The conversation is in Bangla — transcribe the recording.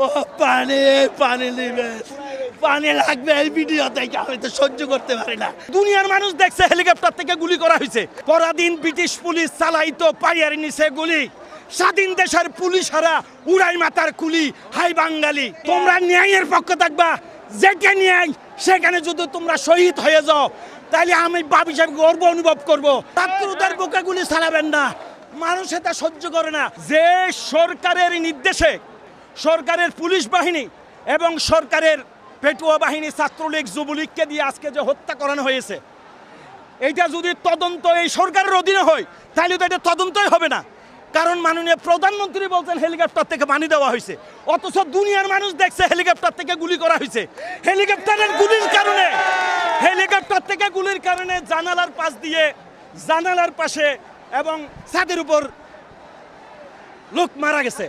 ও পানি পানি নেবে, পানি লাগবে এই ভিডিও থেকে, আমি তো সহ্য করতে পারি না। দুনিয়ার মানুষ দেখছে হেলিকপ্টার থেকে গুলি করা হয়েছে। পরাধীন ব্রিটিশ পুলিশ চালাইতো পায়ের নিচে গুলি, স্বাধীন দেশের পুলিশরা উড়াই মাথার কুলি। হাই বাঙালি, তোমরা ন্যায়ের পক্ষে থাকবা, যেটা ন্যায় সেখানে যদি তোমরা শহীদ হয়ে যাও তাহলে আমি বাপ হিসাবে গর্ব অনুভব করবো। ছাত্রদের বুকে গুলি চালাবেন না, মানুষ এটা সহ্য করে না। যে সরকারের নির্দেশে সরকারের পুলিশ বাহিনী এবং সরকারের পেটুয়া বাহিনী ছাত্রলীগ যুবলীগকে দিয়ে আজকে যে হত্যা করানো হয়েছে, এইটা যদি তদন্ত এই সরকারের অধীনে হয় তাহলে তো এটা তদন্তই হবে না। কারণ মাননীয় প্রধানমন্ত্রী বলছেন হেলিকপ্টার থেকে পানি দেওয়া হয়েছে, অথচ দুনিয়ার মানুষ দেখছে হেলিকপ্টার থেকে গুলি করা হয়েছে। হেলিকপ্টারের গুলির কারণে, হেলিকপ্টার থেকে গুলির কারণে জানালার পাশ দিয়ে, জানালার পাশে এবং ছাদের উপর লোক মারা গেছে।